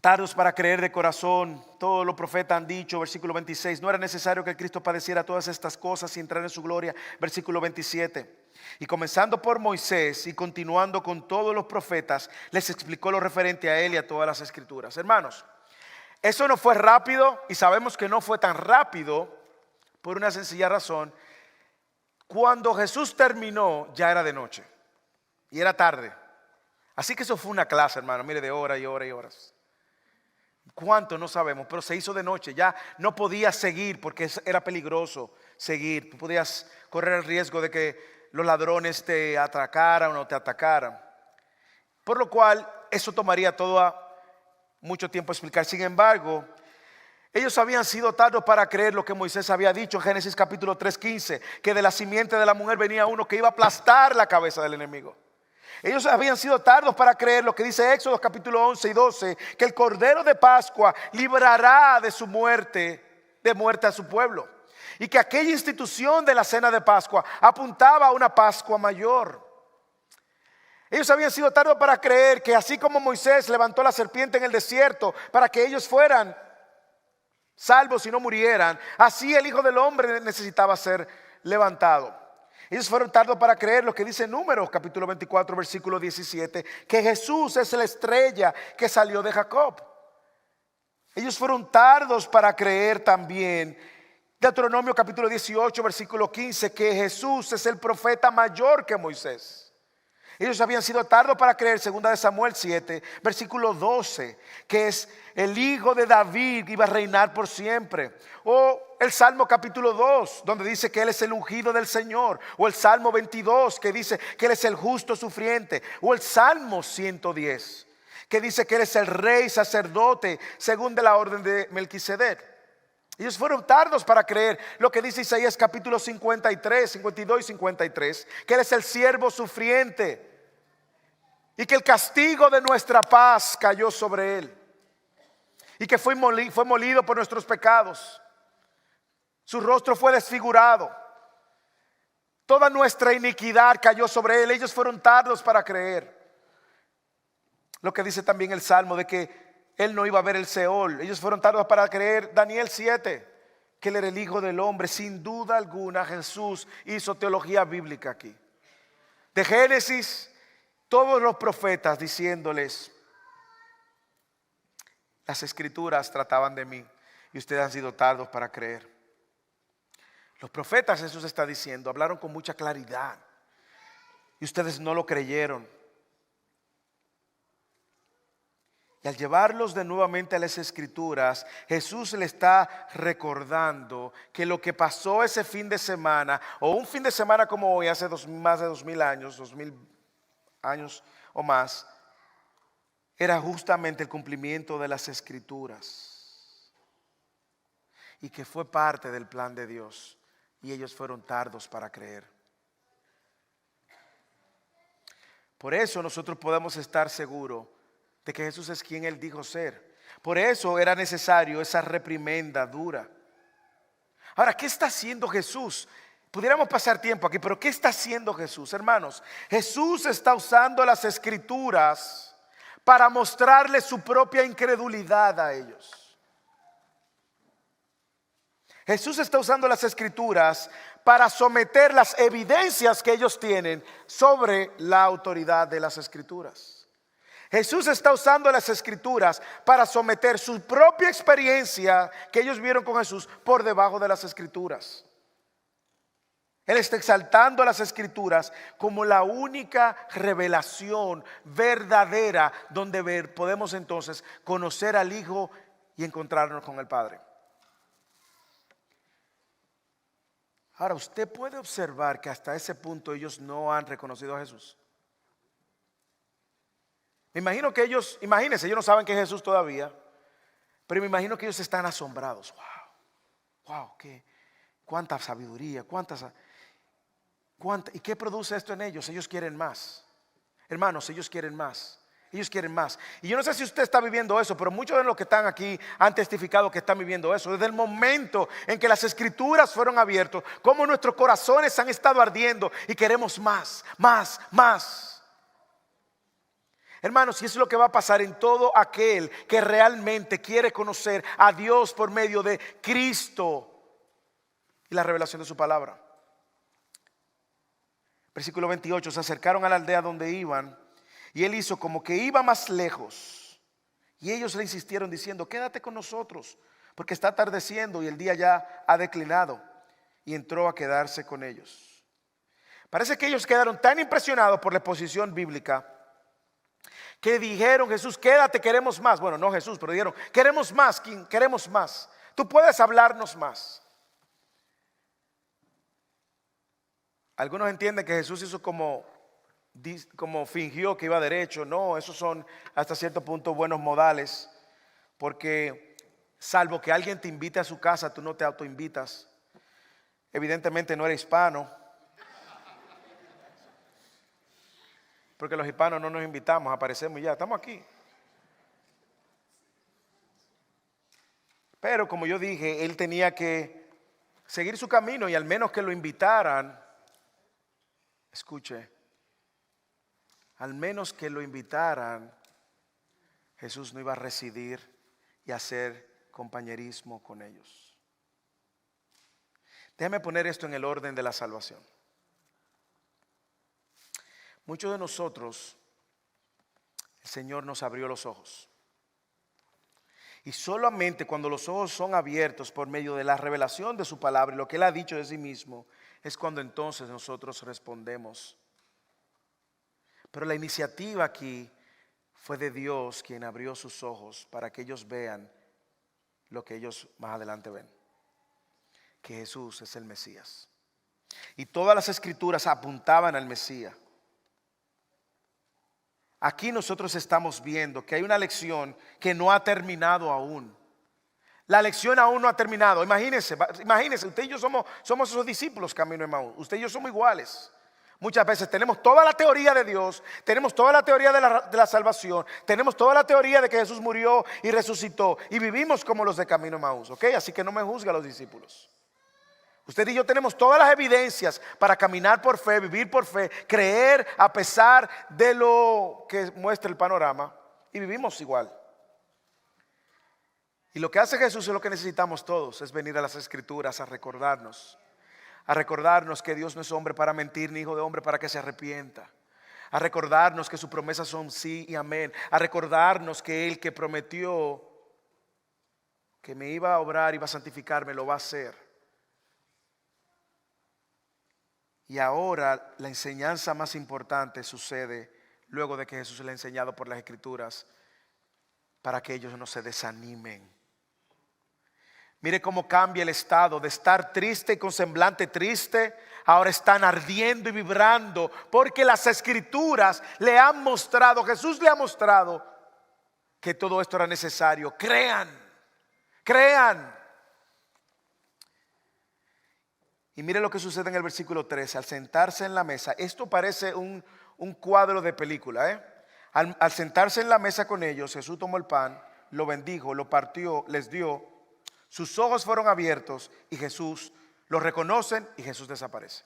S1: Tardos para creer de corazón, todos los profetas han dicho. Versículo 26, no era necesario que el Cristo padeciera todas estas cosas y entrara en su gloria. Versículo 27, y comenzando por Moisés y continuando con todos los profetas, les explicó lo referente a él y a todas las escrituras. Hermanos, eso no fue rápido, y sabemos que no fue tan rápido por una sencilla razón. Cuando Jesús terminó ya era de noche y era tarde. Así que eso fue una clase, hermano, mire, de horas y horas y horas. ¿Cuánto? No sabemos, pero se hizo de noche. Ya no podías seguir porque era peligroso seguir. Tú podías correr el riesgo de que los ladrones te atracaran o te atacaran. Por lo cual eso tomaría mucho tiempo explicar. Sin embargo, ellos habían sido tardos para creer lo que Moisés había dicho en Génesis capítulo 3:15, que de la simiente de la mujer venía uno que iba a aplastar la cabeza del enemigo. Ellos habían sido tardos para creer lo que dice Éxodo capítulo 11 y 12, que el Cordero de Pascua librará de muerte a su pueblo. Y que aquella institución de la cena de Pascua apuntaba a una Pascua mayor. Ellos habían sido tardos para creer que así como Moisés levantó la serpiente en el desierto para que ellos fueran salvos y no murieran, así el Hijo del Hombre necesitaba ser levantado. Ellos fueron tardos para creer lo que dice Números capítulo 24 versículo 17, que Jesús es la estrella que salió de Jacob. Ellos fueron tardos para creer también Deuteronomio capítulo 18 versículo 15, que Jesús es el profeta mayor que Moisés. Ellos habían sido tardos para creer, segunda de Samuel 7, versículo 12, que es el hijo de David, que iba a reinar por siempre. O el Salmo capítulo 2, donde dice que Él es el ungido del Señor. O el Salmo 22, que dice que Él es el justo sufriente. O el Salmo 110, que dice que Él es el rey sacerdote, según de la orden de Melquisedec. Ellos fueron tardos para creer lo que dice Isaías capítulo 53, 52 y 53, que Él es el siervo sufriente y que el castigo de nuestra paz cayó sobre Él y que fue molido por nuestros pecados. Su rostro fue desfigurado. Toda nuestra iniquidad cayó sobre Él. Ellos fueron tardos para creer lo que dice también el Salmo de que Él no iba a ver el Seol. Ellos fueron tardos para creer Daniel 7, que Él era el Hijo del Hombre. Sin duda alguna Jesús hizo teología bíblica aquí. De Génesis, todos los profetas diciéndoles, las escrituras trataban de mí y ustedes han sido tardos para creer. Los profetas, Jesús está diciendo, hablaron con mucha claridad y ustedes no lo creyeron. Y al llevarlos de nuevamente a las escrituras, Jesús le está recordando que lo que pasó ese fin de semana, o un fin de semana como hoy, hace más de 2000 años, 2000 años o más, era justamente el cumplimiento de las escrituras. Y que fue parte del plan de Dios. Y ellos fueron tardos para creer. Por eso nosotros podemos estar seguros de que Jesús es quien Él dijo ser. Por eso era necesario esa reprimenda dura. Ahora, ¿qué está haciendo Jesús? Pudiéramos pasar tiempo aquí, pero ¿qué está haciendo Jesús, hermanos? Jesús está usando las Escrituras para mostrarle su propia incredulidad a ellos. Jesús está usando las Escrituras para someter las evidencias que ellos tienen sobre la autoridad de las Escrituras. Jesús está usando las Escrituras para someter su propia experiencia que ellos vieron con Jesús por debajo de las Escrituras. Él está exaltando las Escrituras como la única revelación verdadera donde podemos entonces conocer al Hijo y encontrarnos con el Padre. Ahora, usted puede observar que hasta ese punto ellos no han reconocido a Jesús. Me imagino que ellos, imagínense, ellos no saben que es Jesús todavía, pero me imagino que ellos están asombrados. Wow, cuánta sabiduría, ¿y qué produce esto en ellos? Ellos quieren más. Hermanos, ellos quieren más. Ellos quieren más. Y yo no sé si usted está viviendo eso, pero muchos de los que están aquí han testificado que están viviendo eso. Desde el momento en que las Escrituras fueron abiertas, como nuestros corazones han estado ardiendo y queremos más, más, más. Hermanos, y eso es lo que va a pasar en todo aquel que realmente quiere conocer a Dios por medio de Cristo y la revelación de su palabra. Versículo 28, se acercaron a la aldea donde iban y él hizo como que iba más lejos. Y ellos le insistieron diciendo, quédate con nosotros, porque está atardeciendo y el día ya ha declinado. Y entró a quedarse con ellos. Parece que ellos quedaron tan impresionados por la exposición bíblica que dijeron, Jesús, quédate, queremos más. Bueno, no Jesús, pero dijeron, queremos más, King, queremos más. Tú puedes hablarnos más. Algunos entienden que Jesús hizo como fingió que iba derecho. No, esos son hasta cierto punto buenos modales, porque salvo que alguien te invite a su casa, tú no te autoinvitas. Evidentemente no era hispano, porque los hispanos no nos invitamos, aparecemos y ya, estamos aquí. Pero como yo dije, él tenía que seguir su camino y al menos que lo invitaran. Escuche, al menos que lo invitaran, Jesús no iba a residir y hacer compañerismo con ellos. Déjame poner esto en el orden de la salvación. Muchos de nosotros, el Señor nos abrió los ojos. Y solamente cuando los ojos son abiertos por medio de la revelación de su palabra y lo que Él ha dicho de sí mismo, es cuando entonces nosotros respondemos. Pero la iniciativa aquí fue de Dios, quien abrió sus ojos para que ellos vean lo que ellos más adelante ven, que Jesús es el Mesías. Y todas las Escrituras apuntaban al Mesías. Aquí nosotros estamos viendo que hay una lección que no ha terminado aún. La lección aún no ha terminado. Imagínense, usted y yo somos esos discípulos camino de Emaús. Usted y yo somos iguales. Muchas veces tenemos toda la teoría de Dios, tenemos toda la teoría de la salvación, tenemos toda la teoría de que Jesús murió y resucitó y vivimos como los de camino de Emaús, ¿ok? Así que no me juzgue a los discípulos. Usted y yo tenemos todas las evidencias para caminar por fe, vivir por fe, creer a pesar de lo que muestra el panorama y vivimos igual. Y lo que hace Jesús es lo que necesitamos todos, es venir a las Escrituras a recordarnos que Dios no es hombre para mentir, ni hijo de hombre para que se arrepienta. A recordarnos que sus promesas son sí y amén. A recordarnos que Él que prometió que me iba a obrar, iba a santificarme, lo va a hacer. Y ahora la enseñanza más importante sucede luego de que Jesús le ha enseñado por las Escrituras para que ellos no se desanimen. Mire cómo cambia el estado de estar triste y con semblante triste. Ahora están ardiendo y vibrando porque las Escrituras le han mostrado, Jesús le ha mostrado que todo esto era necesario. Crean. Y mire lo que sucede en el versículo 13. Al sentarse en la mesa, esto parece un cuadro de película, Al sentarse en la mesa con ellos, Jesús tomó el pan, lo bendijo, lo partió, les dio. Sus ojos fueron abiertos y Jesús los reconocen y Jesús desaparece.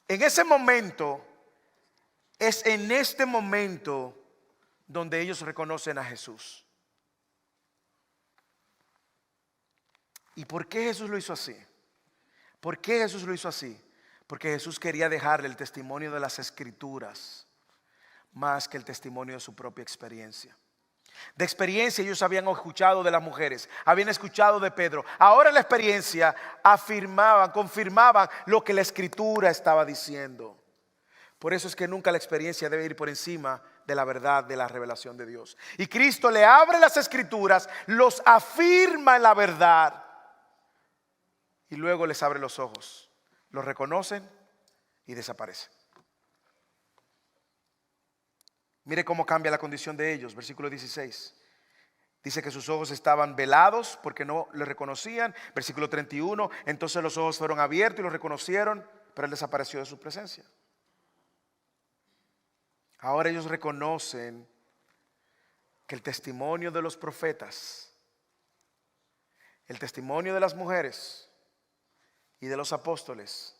S1: En ese momento, es en este momento donde ellos reconocen a Jesús. ¿Y por qué Jesús lo hizo así? ¿Por qué Jesús lo hizo así? Porque Jesús quería dejarle el testimonio de las Escrituras más que el testimonio de su propia experiencia. De experiencia ellos habían escuchado de las mujeres, habían escuchado de Pedro. Ahora la experiencia confirmaban lo que la Escritura estaba diciendo. Por eso es que nunca la experiencia debe ir por encima de la verdad, de la revelación de Dios. Y Cristo le abre las Escrituras, los afirma en la verdad y luego les abre los ojos. Los reconocen y desaparecen. Mire cómo cambia la condición de ellos. Versículo 16. Dice que sus ojos estaban velados porque no le reconocían. Versículo 31. Entonces los ojos fueron abiertos y lo reconocieron, pero él desapareció de su presencia. Ahora ellos reconocen que el testimonio de los profetas, el testimonio de las mujeres y de los apóstoles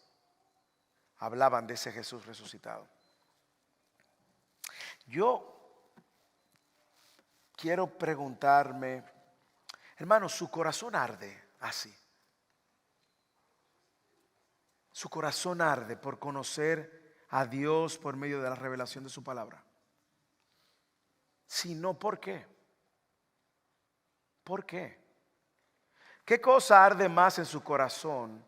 S1: hablaban de ese Jesús resucitado. Yo quiero preguntarme, hermano, ¿su corazón arde así? ¿Su corazón arde por conocer a Dios por medio de la revelación de su palabra? Si no, ¿por qué? ¿Por qué? ¿Qué cosa arde más en su corazón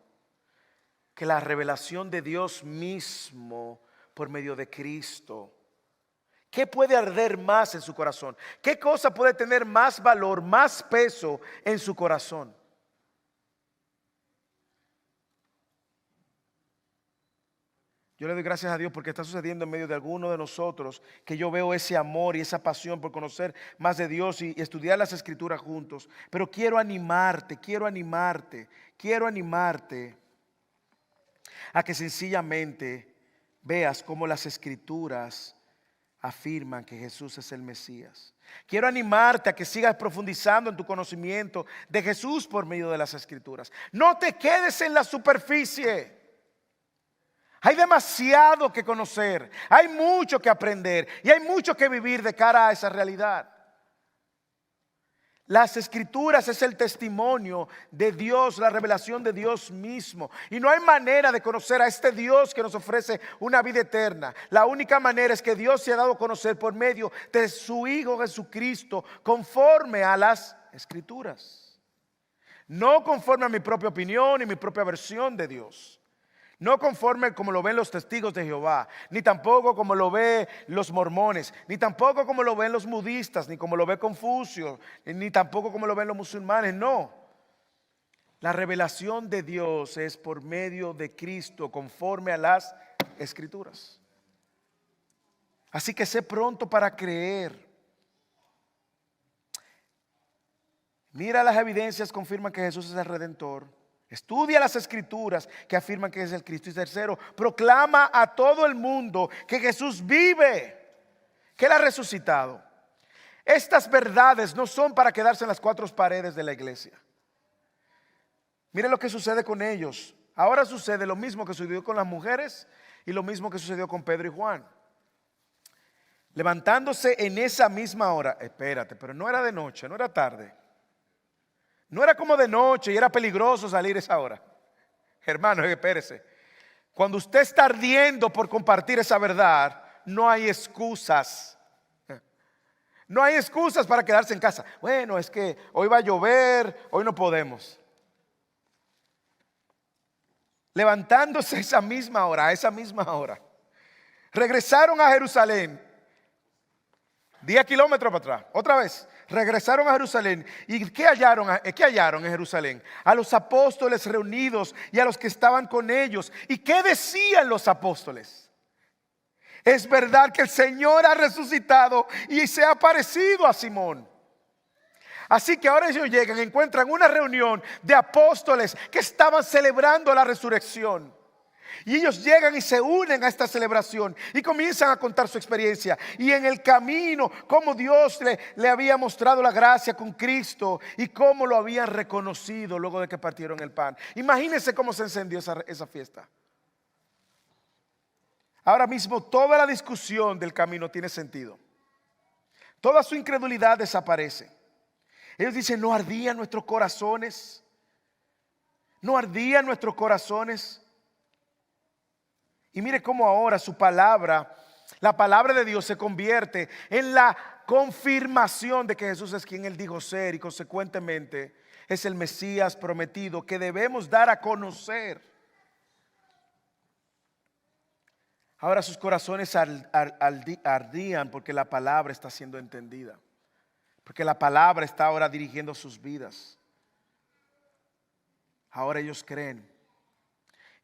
S1: que la revelación de Dios mismo por medio de Cristo? ¿Qué puede arder más en su corazón? ¿Qué cosa puede tener más valor, más peso en su corazón? Yo le doy gracias a Dios porque está sucediendo en medio de algunos de nosotros que yo veo ese amor y esa pasión por conocer más de Dios y estudiar las Escrituras juntos. Pero quiero animarte a que sencillamente veas cómo las Escrituras afirman que Jesús es el Mesías. Quiero animarte a que sigas profundizando en tu conocimiento de Jesús por medio de las Escrituras. No te quedes en la superficie. Hay demasiado que conocer, hay mucho que aprender y hay mucho que vivir de cara a esa realidad. Las Escrituras es el testimonio de Dios, la revelación de Dios mismo. Y no hay manera de conocer a este Dios que nos ofrece una vida eterna. La única manera es que Dios se ha dado a conocer por medio de su Hijo Jesucristo, conforme a las Escrituras. No conforme a mi propia opinión y mi propia versión de Dios. No conforme como lo ven los testigos de Jehová, ni tampoco como lo ven los mormones, ni tampoco como lo ven los budistas, ni como lo ve Confucio, ni tampoco como lo ven los musulmanes. No, la revelación de Dios es por medio de Cristo, conforme a las Escrituras. Así que sé pronto para creer. Mira, las evidencias confirman que Jesús es el Redentor. Estudia las Escrituras que afirman que es el Cristo. Y tercero, proclama a todo el mundo que Jesús vive, que Él ha resucitado. Estas verdades no son para quedarse en las cuatro paredes de la iglesia. Mire lo que sucede con ellos. Ahora sucede lo mismo que sucedió con las mujeres y lo mismo que sucedió con Pedro y Juan. Levantándose en esa misma hora, espérate, pero no era de noche, no era tarde. No era como de noche y era peligroso salir esa hora. Hermano, espérese. Cuando usted está ardiendo por compartir esa verdad, no hay excusas. No hay excusas para quedarse en casa. Bueno, es que hoy va a llover, hoy no podemos. Levantándose a esa misma hora, regresaron a Jerusalén. 10 kilómetros para atrás, otra vez. Regresaron a Jerusalén. ¿Y qué hallaron en Jerusalén? A los apóstoles reunidos y a los que estaban con ellos. ¿Y qué decían los apóstoles? Es verdad que el Señor ha resucitado y se ha aparecido a Simón. Así que ahora ellos llegan, encuentran una reunión de apóstoles que estaban celebrando la resurrección. Y ellos llegan y se unen a esta celebración y comienzan a contar su experiencia. Y en el camino, cómo Dios le había mostrado la gracia con Cristo y cómo lo habían reconocido luego de que partieron el pan. Imagínense cómo se encendió esa fiesta. Ahora mismo toda la discusión del camino tiene sentido. Toda su incredulidad desaparece. Ellos dicen, ¿no ardían nuestros corazones? ¿No ardían nuestros corazones? Y mire cómo ahora su palabra, la palabra de Dios se convierte en la confirmación de que Jesús es quien Él dijo ser y consecuentemente es el Mesías prometido que debemos dar a conocer. Ahora sus corazones ardían porque la palabra está siendo entendida. Porque la palabra está ahora dirigiendo sus vidas. Ahora ellos creen.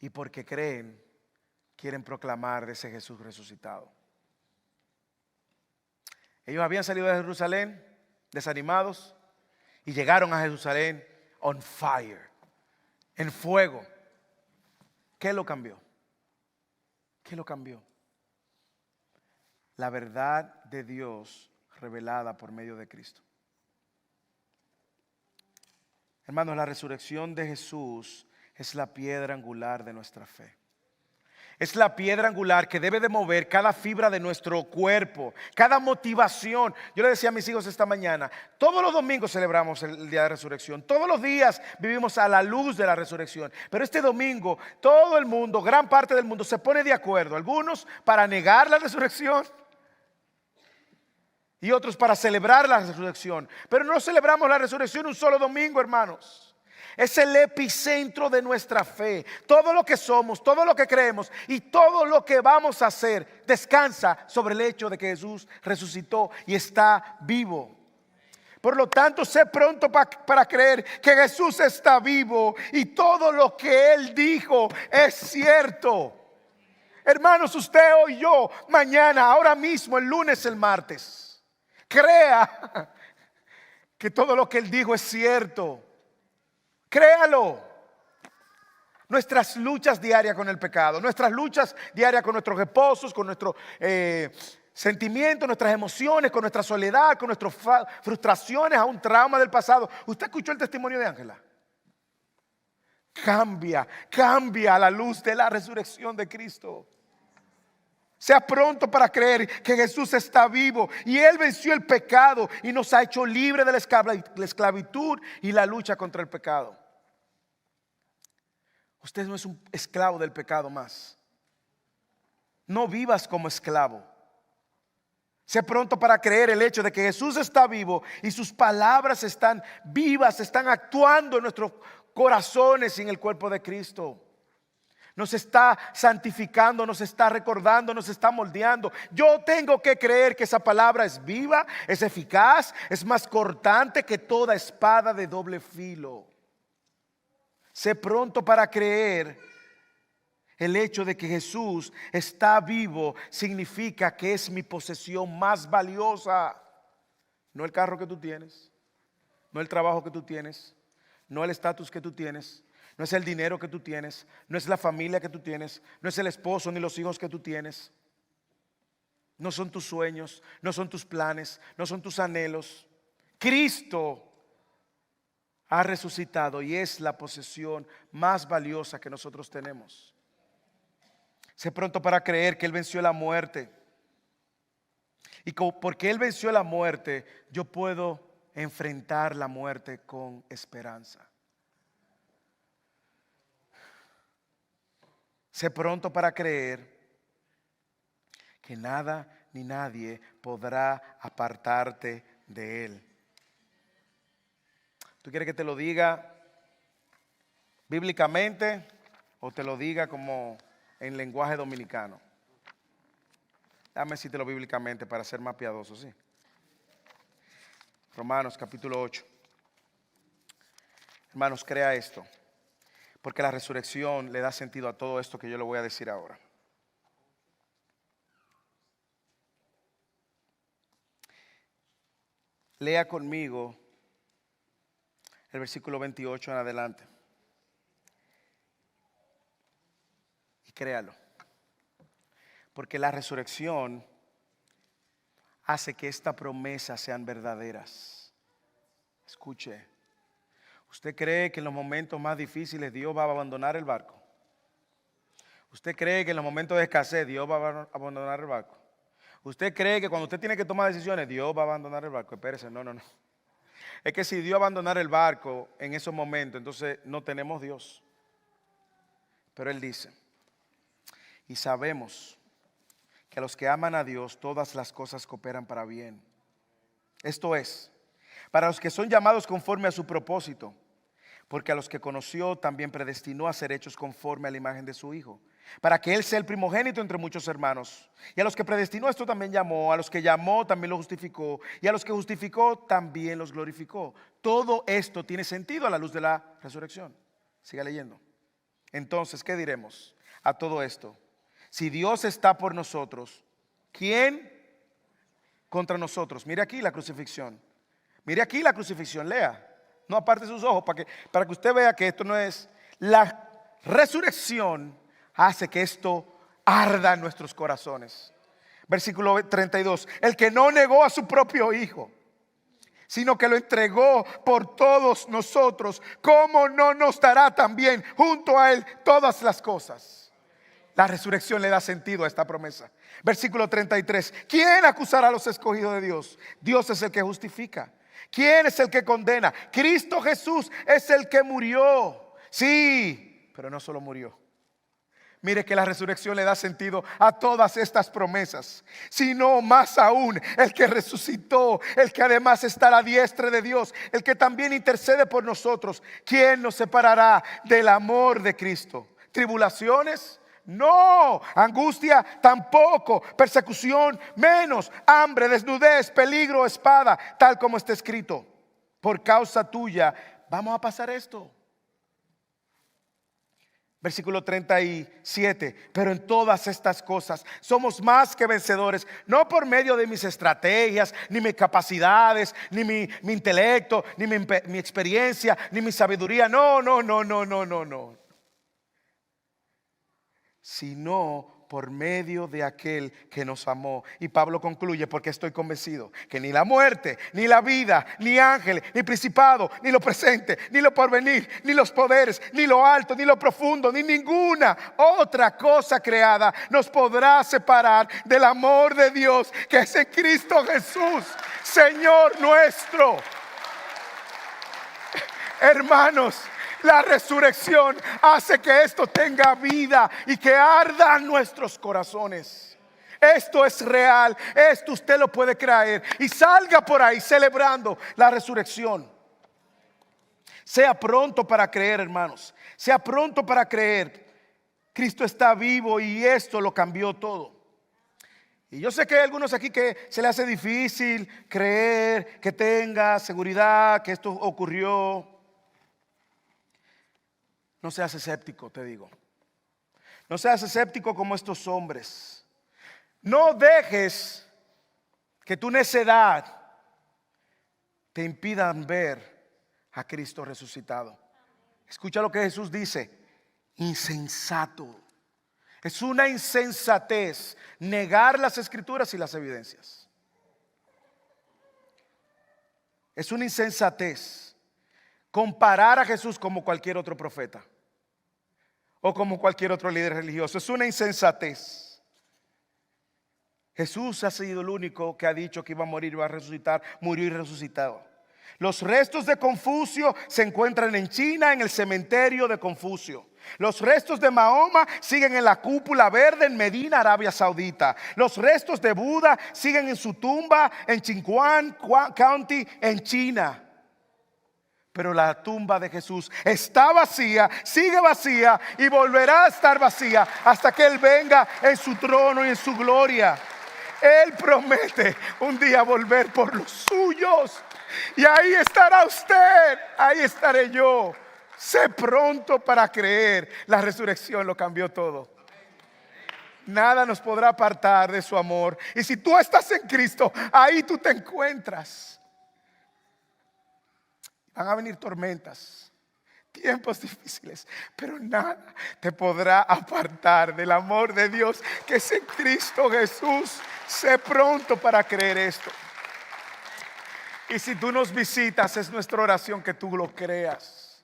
S1: Y porque creen, quieren proclamar de ese Jesús resucitado. Ellos habían salido de Jerusalén desanimados y llegaron a Jerusalén on fire, en fuego. ¿Qué lo cambió? ¿Qué lo cambió? La verdad de Dios revelada por medio de Cristo. Hermanos, la resurrección de Jesús es la piedra angular de nuestra fe. Es la piedra angular que debe de mover cada fibra de nuestro cuerpo, cada motivación. Yo le decía a mis hijos esta mañana, todos los domingos celebramos el día de resurrección. Todos los días vivimos a la luz de la resurrección. Pero este domingo todo el mundo, gran parte del mundo se pone de acuerdo. Algunos para negar la resurrección y otros para celebrar la resurrección. Pero no celebramos la resurrección un solo domingo, hermanos. Es el epicentro de nuestra fe. Todo lo que somos, todo lo que creemos y todo lo que vamos a hacer descansa sobre el hecho de que Jesús resucitó y está vivo. Por lo tanto, sé pronto para creer que Jesús está vivo y todo lo que Él dijo es cierto. Hermanos, usted hoy, yo, mañana, ahora mismo, el lunes, el martes, crea que todo lo que Él dijo es cierto. Créalo. Nuestras luchas diarias con el pecado, nuestras luchas diarias con nuestros reposos, con nuestros sentimientos, nuestras emociones, con nuestra soledad, con nuestras frustraciones, a un trauma del pasado. ¿Usted escuchó el testimonio de Ángela? Cambia a la luz de la resurrección de Cristo. Sea pronto para creer que Jesús está vivo y Él venció el pecado y nos ha hecho libre de la esclavitud y la lucha contra el pecado. Usted no es un esclavo del pecado más. No vivas como esclavo. Sé pronto para creer el hecho de que Jesús está vivo y sus palabras están vivas, están actuando en nuestros corazones y en el cuerpo de Cristo. Nos está santificando, nos está recordando, nos está moldeando. Yo tengo que creer que esa palabra es viva, es eficaz, es más cortante que toda espada de doble filo. Sé pronto para creer el hecho de que Jesús está vivo significa que es mi posesión más valiosa. No el carro que tú tienes, no el trabajo que tú tienes, no el estatus que tú tienes, no es el dinero que tú tienes, no es la familia que tú tienes, no es el esposo ni los hijos que tú tienes. No son tus sueños, no son tus planes, no son tus anhelos. Cristo ha resucitado y es la posesión más valiosa que nosotros tenemos. Sé pronto para creer que Él venció la muerte. Y porque Él venció la muerte, yo puedo enfrentar la muerte con esperanza. Sé pronto para creer que nada ni nadie podrá apartarte de Él. ¿Tú quieres que te lo diga bíblicamente o te lo diga como en lenguaje dominicano? Déjame decírtelo bíblicamente para ser más piadoso, ¿sí? Romanos capítulo 8. Hermanos, crea esto, porque la resurrección le da sentido a todo esto que yo le voy a decir ahora. Lea conmigo el versículo 28 en adelante. Créalo. Porque la resurrección hace que estas promesas sean verdaderas. Escuche. ¿Usted cree que en los momentos más difíciles Dios va a abandonar el barco? ¿Usted cree que en los momentos de escasez Dios va a abandonar el barco? ¿Usted cree que cuando usted tiene que tomar decisiones Dios va a abandonar el barco? Espérese, no. Es que si Dios abandonara el barco en esos momentos, entonces no tenemos Dios. Pero Él dice, y sabemos que a los que aman a Dios todas las cosas cooperan para bien. Esto es, para los que son llamados conforme a su propósito, porque a los que conoció también predestinó a ser hechos conforme a la imagen de su Hijo, para que Él sea el primogénito entre muchos hermanos. Y a los que predestinó esto también llamó, a los que llamó también los justificó, y a los que justificó también los glorificó. Todo esto tiene sentido a la luz de la resurrección. Siga leyendo. Entonces, ¿qué diremos a todo esto? Si Dios está por nosotros, ¿quién contra nosotros? Mire aquí la crucifixión. Mire aquí la crucifixión, lea. No aparte sus ojos para que usted vea que esto no es. La resurrección hace que esto arda en nuestros corazones. Versículo 32. El que no negó a su propio Hijo, sino que lo entregó por todos nosotros, ¿cómo no nos dará también junto a Él todas las cosas? La resurrección le da sentido a esta promesa. Versículo 33. ¿Quién acusará a los escogidos de Dios? Dios es el que justifica. ¿Quién es el que condena? Cristo Jesús es el que murió. Sí, pero no solo murió. Mire que la resurrección le da sentido a todas estas promesas, sino más aún el que resucitó, el que además está a la diestra de Dios, el que también intercede por nosotros. ¿Quién nos separará del amor de Cristo? ¿Tribulaciones? No. ¿Angustia? Tampoco. ¿Persecución? Menos. ¿Hambre, desnudez, peligro, espada? Tal como está escrito, por causa tuya vamos a pasar esto. Versículo 37. Pero en todas estas cosas somos más que vencedores, no por medio de mis estrategias, ni mis capacidades, ni mi intelecto, ni mi experiencia, ni mi sabiduría. No. Sino por medio de aquel que nos amó. Y Pablo concluye: porque estoy convencido que ni la muerte, ni la vida, ni ángeles, ni principado, ni lo presente, ni lo porvenir, ni los poderes, ni lo alto, ni lo profundo, ni ninguna otra cosa creada nos podrá separar del amor de Dios que es en Cristo Jesús, Señor nuestro. Hermanos, la resurrección hace que esto tenga vida y que arda en nuestros corazones. Esto es real, esto usted lo puede creer y salga por ahí celebrando la resurrección. Sea pronto para creer, hermanos, sea pronto para creer. Cristo está vivo y esto lo cambió todo. Y yo sé que hay algunos aquí que se le hace difícil creer, que tenga seguridad que esto ocurrió. No seas escéptico, te digo. No seas escéptico como estos hombres. No dejes que tu necedad te impidan ver a Cristo resucitado. Escucha lo que Jesús dice: insensato. Es una insensatez negar las escrituras y las evidencias. Es una insensatez comparar a Jesús como cualquier otro profeta o como cualquier otro líder religioso. Es una insensatez. Jesús ha sido el único que ha dicho que iba a morir y va a resucitar. Murió y resucitado. Los restos de Confucio se encuentran en China, en el cementerio de Confucio. Los restos de Mahoma siguen en la cúpula verde en Medina, Arabia Saudita. Los restos de Buda siguen en su tumba en Qinhuan County, en China. Pero la tumba de Jesús está vacía, sigue vacía y volverá a estar vacía hasta que Él venga en su trono y en su gloria. Él promete un día volver por los suyos. Y ahí estará usted, ahí estaré yo. Sé pronto para creer. La resurrección lo cambió todo. Nada nos podrá apartar de su amor. Y si tú estás en Cristo, ahí tú te encuentras. Van a venir tormentas, tiempos difíciles, pero nada te podrá apartar del amor de Dios que es en Cristo Jesús. Sé pronto para creer esto. Y si tú nos visitas, es nuestra oración que tú lo creas.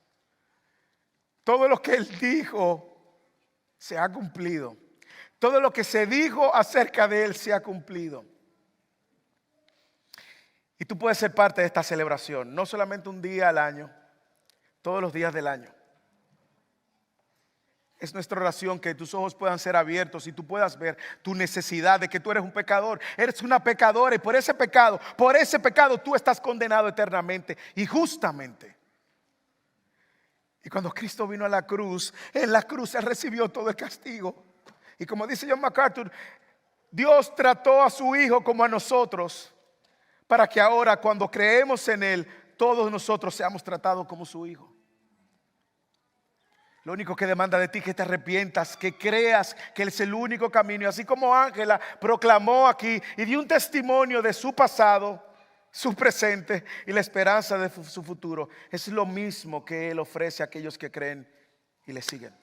S1: Todo lo que Él dijo se ha cumplido. Todo lo que se dijo acerca de Él se ha cumplido. Y tú puedes ser parte de esta celebración, no solamente un día al año, todos los días del año. Es nuestra oración que tus ojos puedan ser abiertos y tú puedas ver tu necesidad de que tú eres un pecador. Eres una pecadora y por ese pecado tú estás condenado eternamente y justamente. Y cuando Cristo vino a la cruz, en la cruz Él recibió todo el castigo. Y como dice John MacArthur, Dios trató a su Hijo como a nosotros, para que ahora cuando creemos en Él, todos nosotros seamos tratados como su Hijo. Lo único que demanda de ti es que te arrepientas, que creas que Él es el único camino. Y así como Ángela proclamó aquí y dio un testimonio de su pasado, su presente y la esperanza de su futuro, es lo mismo que Él ofrece a aquellos que creen y le siguen.